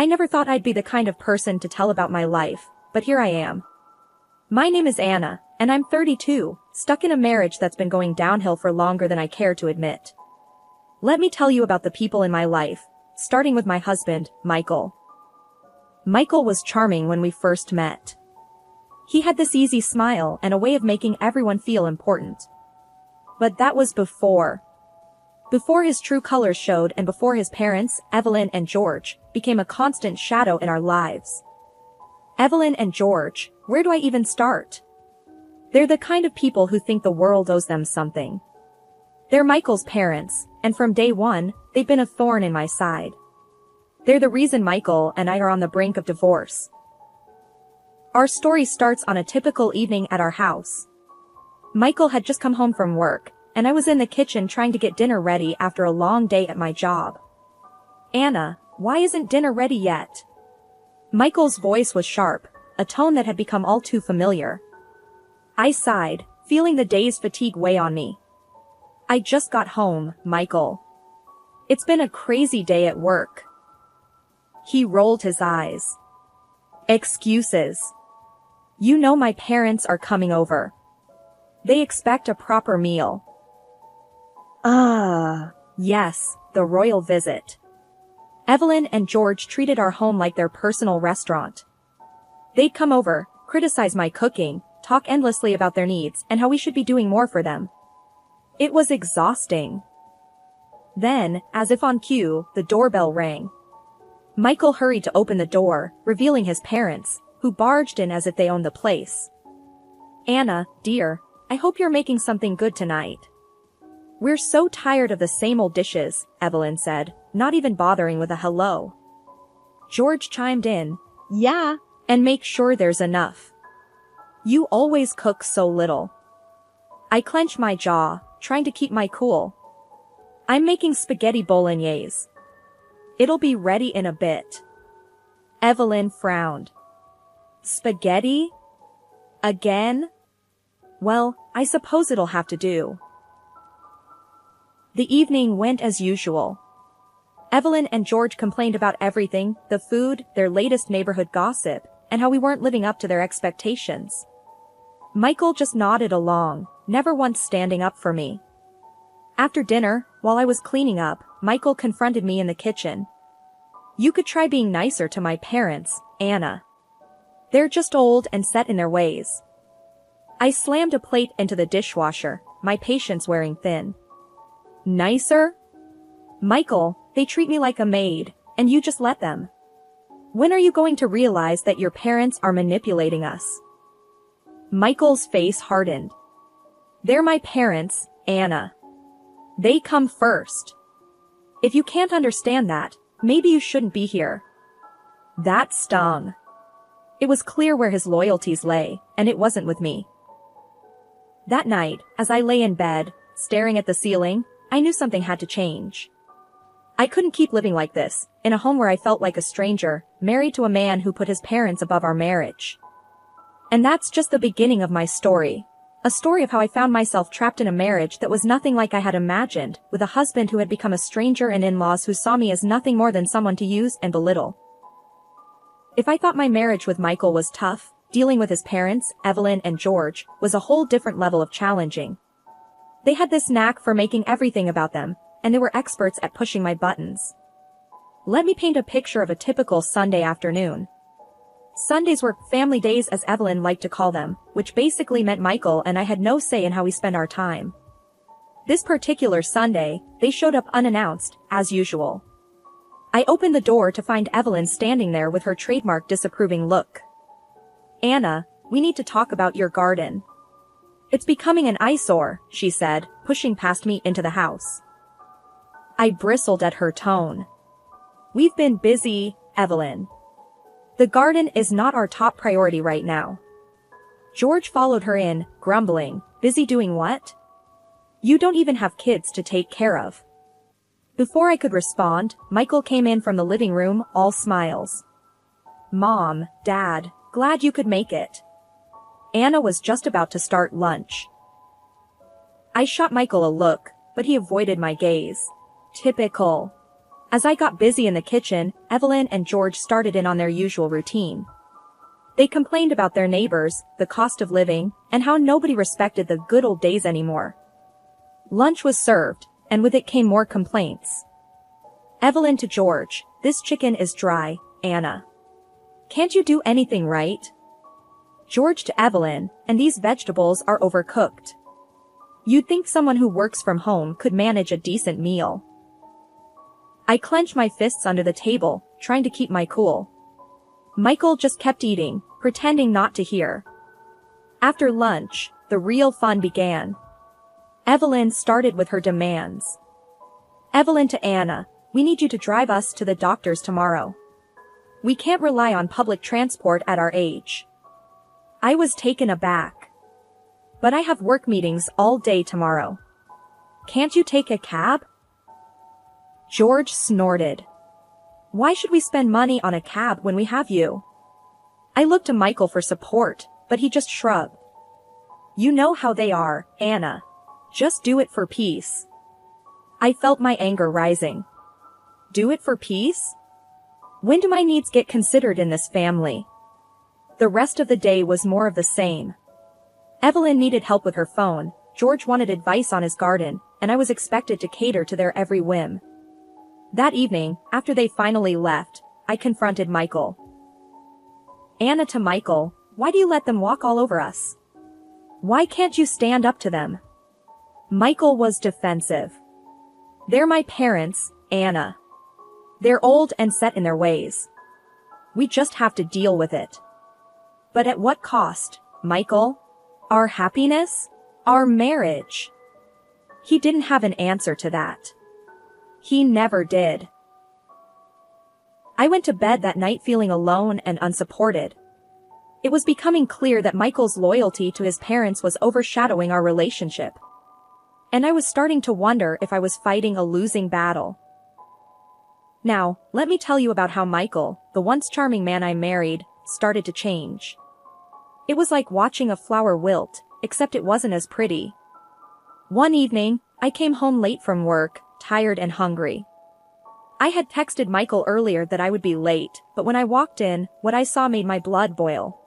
I never thought I'd be the kind of person to tell about my life, but here I am. My name is Anna, and I'm 32, stuck in a marriage that's been going downhill for longer than I care to admit. Let me tell you about the people in my life, starting with my husband, Michael. Michael was charming when we first met. He had this easy smile and a way of making everyone feel important. But that was before his true colors showed and before his parents, Evelyn and George, became a constant shadow in our lives. Evelyn and George, where do I even start? They're the kind of people who think the world owes them something. They're Michael's parents, and from day one, they've been a thorn in my side. They're the reason Michael and I are on the brink of divorce. Our story starts on a typical evening at our house. Michael had just come home from work, and I was in the kitchen trying to get dinner ready after a long day at my job. Anna, why isn't dinner ready yet? Michael's voice was sharp, a tone that had become all too familiar. I sighed, feeling the day's fatigue weigh on me. I just got home, Michael. It's been a crazy day at work. He rolled his eyes. Excuses. You know my parents are coming over. They expect a proper meal. Yes, the royal visit. Evelyn and George treated our home like their personal restaurant. They'd come over, criticize my cooking, talk endlessly about their needs and how we should be doing more for them. It was exhausting. Then, as if on cue, the doorbell rang. Michael hurried to open the door, revealing his parents, who barged in as if they owned the place. Anna, dear, I hope you're making something good tonight. We're so tired of the same old dishes, Evelyn said, not even bothering with a hello. George chimed in, yeah, and make sure there's enough. You always cook so little. I clenched my jaw, trying to keep my cool. I'm making spaghetti bolognese. It'll be ready in a bit. Evelyn frowned. Spaghetti? Again? Well, I suppose it'll have to do. The evening went as usual. Evelyn and George complained about everything, the food, their latest neighborhood gossip, and how we weren't living up to their expectations. Michael just nodded along, never once standing up for me. After dinner, while I was cleaning up, Michael confronted me in the kitchen. You could try being nicer to my parents, Anna. They're just old and set in their ways. I slammed a plate into the dishwasher, my patience wearing thin. Nicer? Michael, they treat me like a maid, and you just let them. When are you going to realize that your parents are manipulating us? Michael's face hardened. They're my parents, Anna. They come first. If you can't understand that, maybe you shouldn't be here. That stung. It was clear where his loyalties lay, and it wasn't with me. That night, as I lay in bed, staring at the ceiling, I knew something had to change. I couldn't keep living like this, in a home where I felt like a stranger, married to a man who put his parents above our marriage. And that's just the beginning of my story. A story of how I found myself trapped in a marriage that was nothing like I had imagined, with a husband who had become a stranger and in-laws who saw me as nothing more than someone to use and belittle. If I thought my marriage with Michael was tough, dealing with his parents, Evelyn and George, was a whole different level of challenging. They had this knack for making everything about them, and they were experts at pushing my buttons. Let me paint a picture of a typical Sunday afternoon. Sundays were family days, as Evelyn liked to call them, which basically meant Michael and I had no say in how we spent our time. This particular Sunday, they showed up unannounced, as usual. I opened the door to find Evelyn standing there with her trademark disapproving look. Anna, we need to talk about your garden. It's becoming an eyesore, she said, pushing past me into the house. I bristled at her tone. We've been busy, Evelyn. The garden is not our top priority right now. George followed her in, grumbling, busy doing what? You don't even have kids to take care of. Before I could respond, Michael came in from the living room, all smiles. Mom, Dad, glad you could make it. Anna was just about to start lunch. I shot Michael a look, but he avoided my gaze. Typical. As I got busy in the kitchen, Evelyn and George started in on their usual routine. They complained about their neighbors, the cost of living, and how nobody respected the good old days anymore. Lunch was served, and with it came more complaints. Evelyn to George, "This chicken is dry, Anna. Can't you do anything right?" George to Evelyn, "And these vegetables are overcooked. You'd think someone who works from home could manage a decent meal." I clenched my fists under the table, trying to keep my cool. Michael just kept eating, pretending not to hear. After lunch, the real fun began. Evelyn started with her demands. Evelyn to Anna, "We need you to drive us to the doctor's tomorrow. We can't rely on public transport at our age." I was taken aback. "But I have work meetings all day tomorrow. Can't you take a cab?" George snorted. "Why should we spend money on a cab when we have you?" I looked to Michael for support, but he just shrugged. "You know how they are, Anna. Just do it for peace." I felt my anger rising. Do it for peace? When do my needs get considered in this family? The rest of the day was more of the same. Evelyn needed help with her phone, George wanted advice on his garden, and I was expected to cater to their every whim. That evening, after they finally left, I confronted Michael. "Anna to Michael, why do you let them walk all over us? Why can't you stand up to them?" Michael was defensive. "They're my parents, Anna. They're old and set in their ways. We just have to deal with it." "But at what cost, Michael? Our happiness? Our marriage?" He didn't have an answer to that. He never did. I went to bed that night feeling alone and unsupported. It was becoming clear that Michael's loyalty to his parents was overshadowing our relationship. And I was starting to wonder if I was fighting a losing battle. Now, let me tell you about how Michael, the once charming man I married, started to change. It was like watching a flower wilt, except it wasn't as pretty. One evening, I came home late from work, tired and hungry. I had texted Michael earlier that I would be late, but when I walked in, what I saw made my blood boil.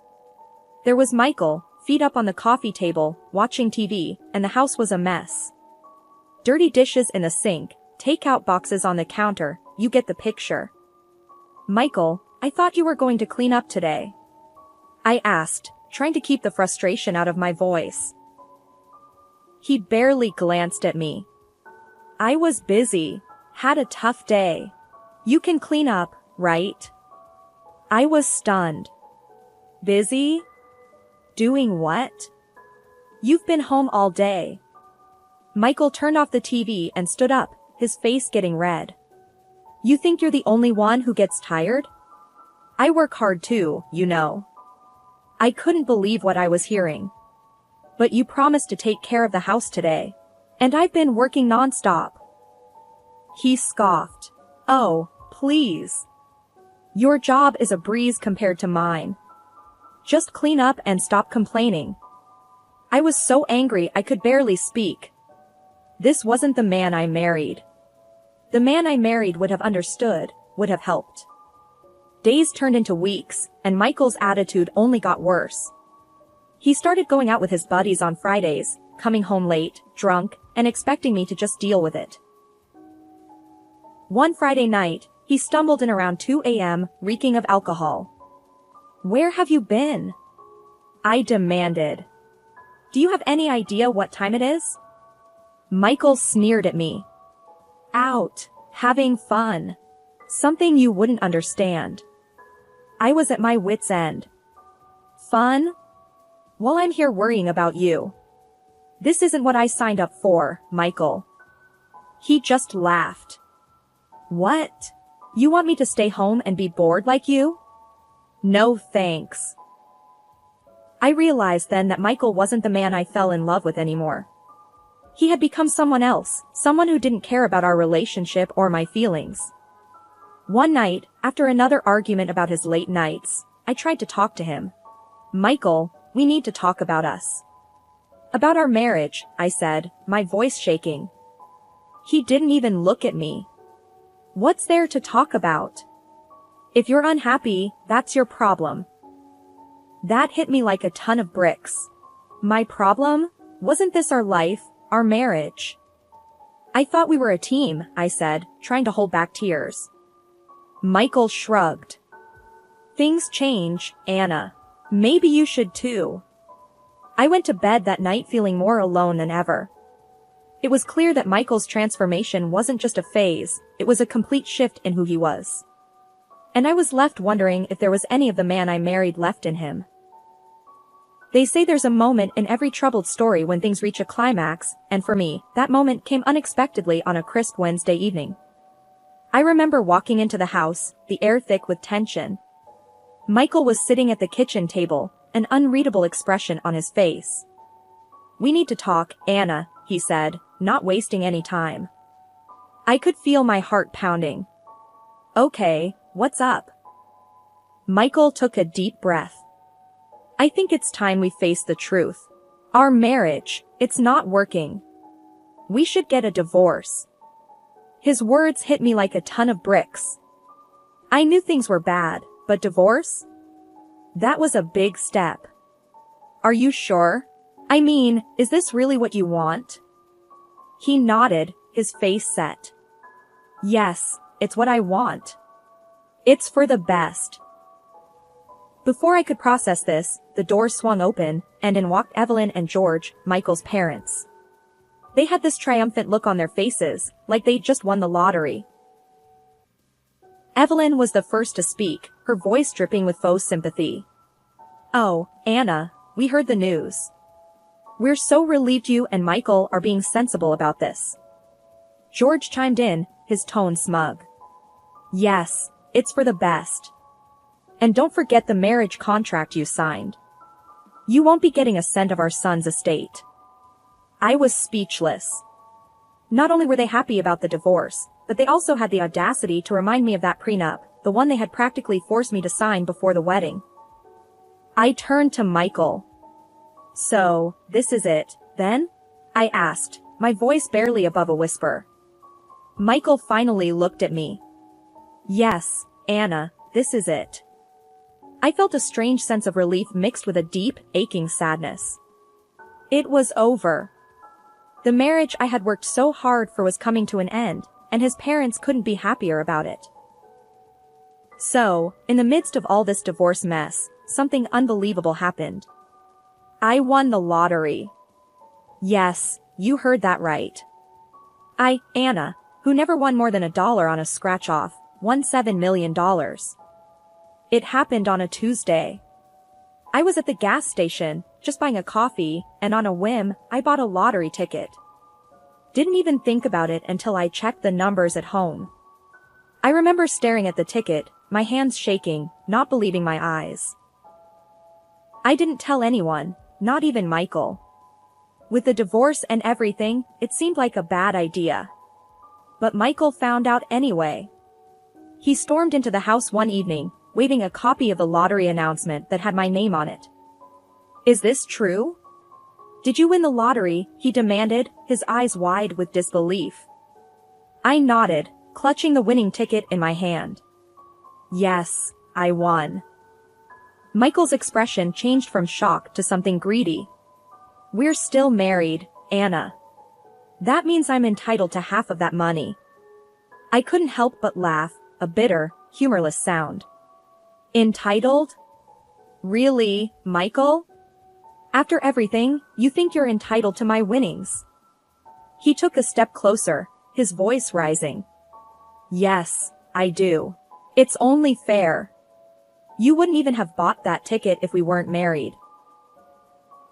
There was Michael, feet up on the coffee table, watching TV, and the house was a mess. Dirty dishes in the sink, takeout boxes on the counter, you get the picture. "Michael, I thought you were going to clean up today," I asked, trying to keep the frustration out of my voice. He barely glanced at me. "I was busy. Had a tough day. You can clean up, right?" I was stunned. "Busy? Doing what? You've been home all day." Michael turned off the TV and stood up, his face getting red. "You think you're the only one who gets tired? I work hard too, you know." I couldn't believe what I was hearing. "But you promised to take care of the house today. And I've been working nonstop." He scoffed. "Oh, please. Your job is a breeze compared to mine. Just clean up and stop complaining." I was so angry I could barely speak. This wasn't the man I married. The man I married would have understood, would have helped. Days turned into weeks, and Michael's attitude only got worse. He started going out with his buddies on Fridays, coming home late, drunk, and expecting me to just deal with it. One Friday night, he stumbled in around 2 a.m., reeking of alcohol. "Where have you been?" I demanded. "Do you have any idea what time it is?" Michael sneered at me. "Out, having fun. Something you wouldn't understand." I was at my wit's end. "Fun? Well, I'm here worrying about you. This isn't what I signed up for, Michael." He just laughed. "What? You want me to stay home and be bored like you? No thanks." I realized then that Michael wasn't the man I fell in love with anymore. He had become someone else, someone who didn't care about our relationship or my feelings. One night, after another argument about his late nights, I tried to talk to him. "Michael, we need to talk about us." "About our marriage," I said, my voice shaking. He didn't even look at me. What's there to talk about? If you're unhappy, that's your problem. That hit me like a ton of bricks. My problem? Wasn't this our life, our marriage? I thought we were a team, I said, trying to hold back tears. Michael shrugged. Things change, Anna. Maybe you should too. I went to bed that night feeling more alone than ever. It was clear that Michael's transformation wasn't just a phase, it was a complete shift in who he was. And I was left wondering if there was any of the man I married left in him. They say there's a moment in every troubled story when things reach a climax, and for me, that moment came unexpectedly on a crisp Wednesday evening. I remember walking into the house, the air thick with tension. Michael was sitting at the kitchen table, an unreadable expression on his face. "We need to talk, Anna," he said, not wasting any time. I could feel my heart pounding. "Okay, what's up?" Michael took a deep breath. "I think it's time we face the truth. Our marriage, it's not working. We should get a divorce." His words hit me like a ton of bricks. I knew things were bad, but divorce? That was a big step. "Are you sure? I mean, is this really what you want?" He nodded, his face set. "Yes, it's what I want. It's for the best." Before I could process this, the door swung open, and in walked Evelyn and George, Michael's parents. They had this triumphant look on their faces, like they'd just won the lottery. Evelyn was the first to speak, her voice dripping with faux sympathy. "Oh, Anna, we heard the news. We're so relieved you and Michael are being sensible about this." George chimed in, his tone smug. "Yes, it's for the best. And don't forget the marriage contract you signed. You won't be getting a cent of our son's estate." I was speechless. Not only were they happy about the divorce, but they also had the audacity to remind me of that prenup, the one they had practically forced me to sign before the wedding. I turned to Michael. "So, this is it, then?" I asked, my voice barely above a whisper. Michael finally looked at me. "Yes, Anna, this is it." I felt a strange sense of relief mixed with a deep, aching sadness. It was over. The marriage I had worked so hard for was coming to an end, and his parents couldn't be happier about it. So, in the midst of all this divorce mess, something unbelievable happened. I won the lottery. Yes, you heard that right. Anna, who never won more than $1 on a scratch-off, won $7 million. It happened on a Tuesday. I was at the gas station, just buying a coffee, and on a whim, I bought a lottery ticket. Didn't even think about it until I checked the numbers at home. I remember staring at the ticket, my hands shaking, not believing my eyes. I didn't tell anyone, not even Michael. With the divorce and everything, it seemed like a bad idea. But Michael found out anyway. He stormed into the house one evening, waving a copy of the lottery announcement that had my name on it. "Is this true? Did you win the lottery?" he demanded, his eyes wide with disbelief. I nodded, clutching the winning ticket in my hand. "Yes, I won." Michael's expression changed from shock to something greedy. "We're still married, Anna. That means I'm entitled to half of that money." I couldn't help but laugh, a bitter, humorless sound. "Entitled? Really, Michael? After everything, you think you're entitled to my winnings?" He took a step closer, his voice rising. "Yes, I do. It's only fair. You wouldn't even have bought that ticket if we weren't married."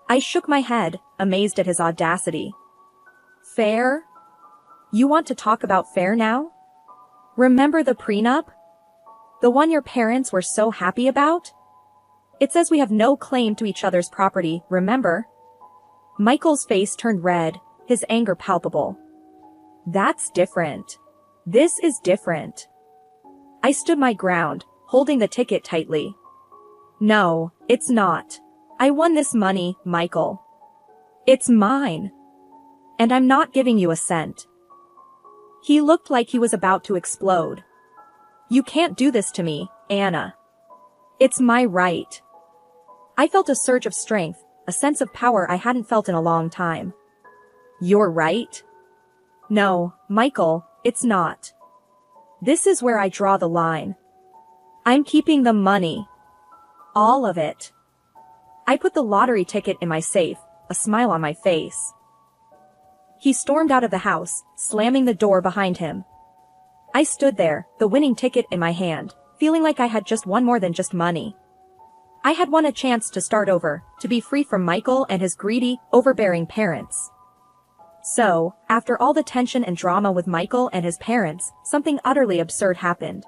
I shook my head, amazed at his audacity. "Fair? You want to talk about fair now? Remember the prenup? The one your parents were so happy about? It says we have no claim to each other's property, remember?" Michael's face turned red, his anger palpable. "That's different. This is different." I stood my ground, holding the ticket tightly. "No, it's not. I won this money, Michael. It's mine. And I'm not giving you a cent." He looked like he was about to explode. You can't do this to me, Anna. It's my right. I felt a surge of strength, a sense of power I hadn't felt in a long time. You're right? No, Michael, it's not. This is where I draw the line. I'm keeping the money. All of it. I put the lottery ticket in my safe, a smile on my face. He stormed out of the house, slamming the door behind him. I stood there, the winning ticket in my hand, feeling like I had just won more than just money. I had won a chance to start over, to be free from Michael and his greedy, overbearing parents. So, after all the tension and drama with Michael and his parents, something utterly absurd happened.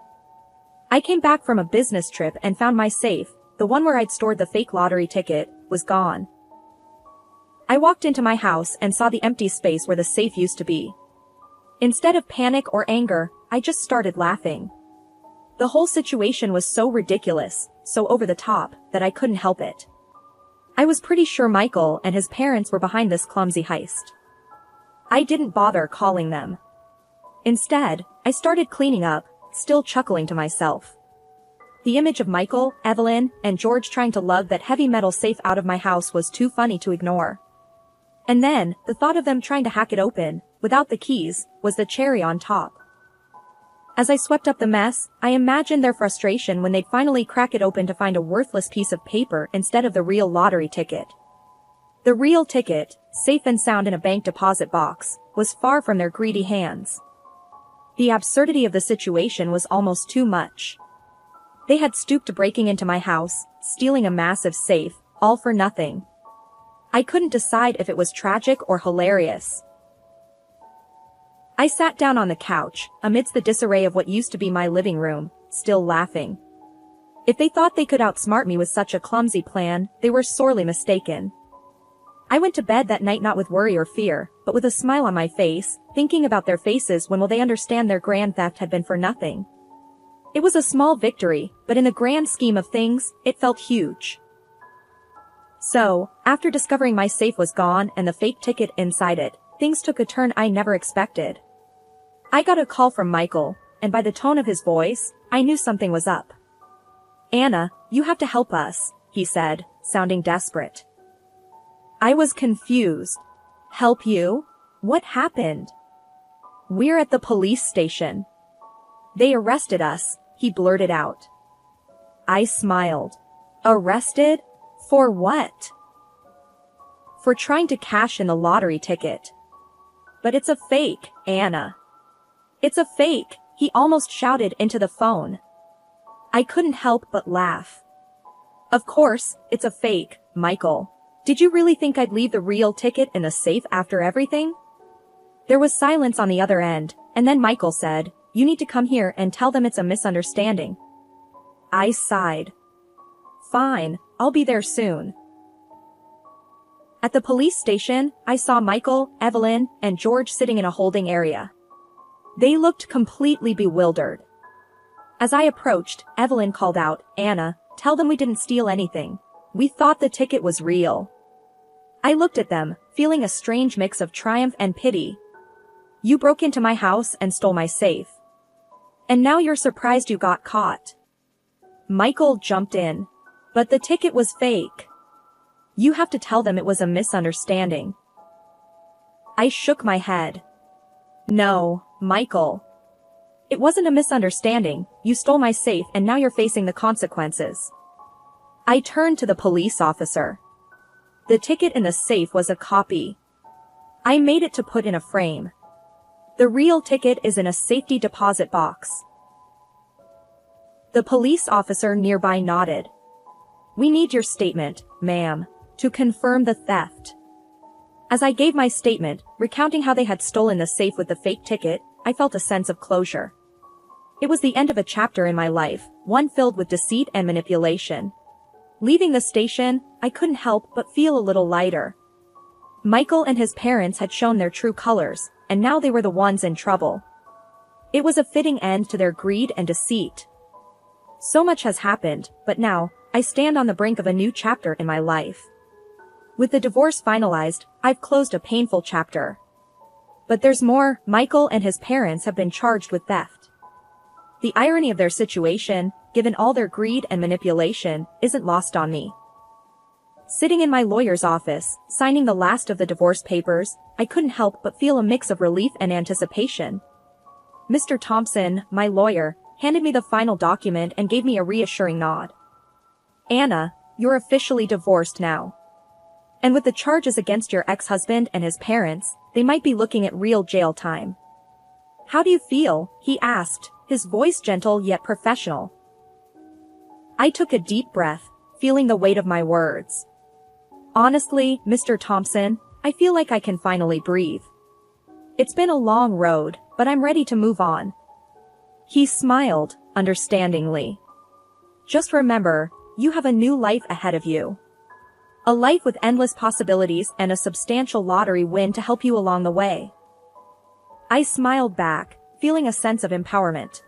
I came back from a business trip and found my safe, the one where I'd stored the fake lottery ticket, was gone. I walked into my house and saw the empty space where the safe used to be. Instead of panic or anger, I just started laughing. The whole situation was so ridiculous, so over the top, that I couldn't help it. I was pretty sure Michael and his parents were behind this clumsy heist. I didn't bother calling them. Instead, I started cleaning up, still chuckling to myself. The image of Michael, Evelyn, and George trying to lug that heavy metal safe out of my house was too funny to ignore. And then, the thought of them trying to hack it open, without the keys, was the cherry on top. As I swept up the mess, I imagined their frustration when they'd finally crack it open to find a worthless piece of paper instead of the real lottery ticket. The real ticket, safe and sound in a bank deposit box, was far from their greedy hands. The absurdity of the situation was almost too much. They had stooped to breaking into my house, stealing a massive safe, all for nothing. I couldn't decide if it was tragic or hilarious. I sat down on the couch, amidst the disarray of what used to be my living room, still laughing. If they thought they could outsmart me with such a clumsy plan, they were sorely mistaken. I went to bed that night not with worry or fear, but with a smile on my face, thinking about their faces when will they understand their grand theft had been for nothing. It was a small victory, but in the grand scheme of things, it felt huge. So, after discovering my safe was gone and the fake ticket inside it, things took a turn I never expected. I got a call from Michael, and by the tone of his voice, I knew something was up. Anna, you have to help us, he said, sounding desperate. I was confused. Help you? What happened? We're at the police station. They arrested us, he blurted out. I smiled. Arrested? For what? For trying to cash in the lottery ticket. But it's a fake, Anna. It's a fake, he almost shouted into the phone. I couldn't help but laugh. Of course, it's a fake, Michael. Did you really think I'd leave the real ticket in the safe after everything? There was silence on the other end, and then Michael said, you need to come here and tell them it's a misunderstanding. I sighed. Fine, I'll be there soon. At the police station, I saw Michael, Evelyn, and George sitting in a holding area. They looked completely bewildered. As I approached, Evelyn called out, Anna, tell them we didn't steal anything. We thought the ticket was real. I looked at them, feeling a strange mix of triumph and pity. You broke into my house and stole my safe. And now you're surprised you got caught. Michael jumped in. But the ticket was fake. You have to tell them it was a misunderstanding. I shook my head. No, Michael. It wasn't a misunderstanding, you stole my safe and now you're facing the consequences. I turned to the police officer. The ticket in the safe was a copy. I made it to put in a frame. The real ticket is in a safety deposit box. The police officer nearby nodded. We need your statement, ma'am, to confirm the theft. As I gave my statement, recounting how they had stolen the safe with the fake ticket, I felt a sense of closure. It was the end of a chapter in my life, one filled with deceit and manipulation. Leaving the station, I couldn't help but feel a little lighter. Michael and his parents had shown their true colors, and now they were the ones in trouble. It was a fitting end to their greed and deceit. So much has happened, but now, I stand on the brink of a new chapter in my life. With the divorce finalized, I've closed a painful chapter. But there's more. Michael and his parents have been charged with theft. The irony of their situation, given all their greed and manipulation, isn't lost on me. Sitting in my lawyer's office, signing the last of the divorce papers, I couldn't help but feel a mix of relief and anticipation. Mr. Thompson, my lawyer, handed me the final document and gave me a reassuring nod. Anna, you're officially divorced now. And with the charges against your ex-husband and his parents, they might be looking at real jail time. How do you feel? He asked, his voice gentle yet professional. I took a deep breath, feeling the weight of my words. Honestly, Mr. Thompson, I feel like I can finally breathe. It's been a long road, but I'm ready to move on. He smiled, understandingly. Just remember, you have a new life ahead of you. A life with endless possibilities and a substantial lottery win to help you along the way. I smiled back, feeling a sense of empowerment.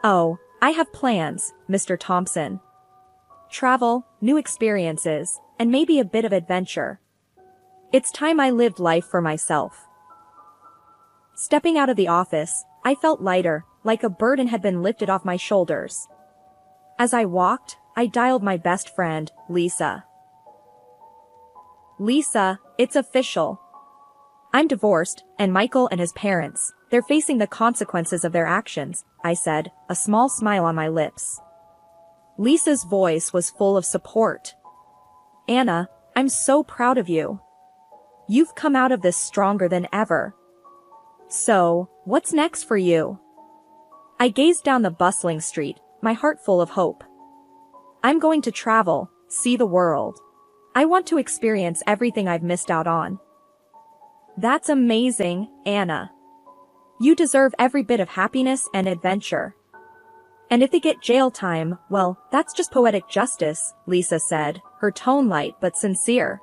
Oh, I have plans, Mr. Thompson. Travel, new experiences, and maybe a bit of adventure. It's time I lived life for myself. Stepping out of the office, I felt lighter, like a burden had been lifted off my shoulders. As I walked, I dialed my best friend, Lisa. Lisa, it's official. I'm divorced, and Michael and his parents, they're facing the consequences of their actions, I said, a small smile on my lips. Lisa's voice was full of support. Anna, I'm so proud of you. You've come out of this stronger than ever. So, what's next for you? I gazed down the bustling street, my heart full of hope. I'm going to travel, see the world. I want to experience everything I've missed out on. That's amazing, Anna. You deserve every bit of happiness and adventure. And if they get jail time, well, that's just poetic justice, Lisa said, her tone light but sincere.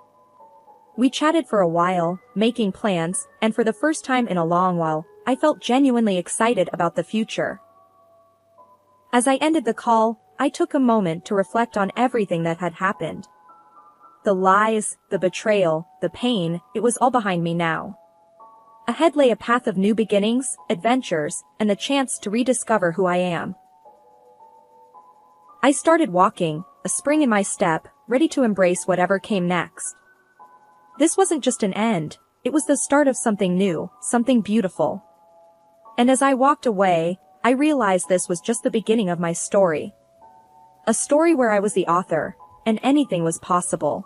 We chatted for a while, making plans, and for the first time in a long while, I felt genuinely excited about the future. As I ended the call, I took a moment to reflect on everything that had happened. The lies, the betrayal, the pain, it was all behind me now. Ahead lay a path of new beginnings, adventures, and the chance to rediscover who I am. I started walking, a spring in my step, ready to embrace whatever came next. This wasn't just an end, it was the start of something new, something beautiful. And as I walked away, I realized this was just the beginning of my story. A story where I was the author, and anything was possible.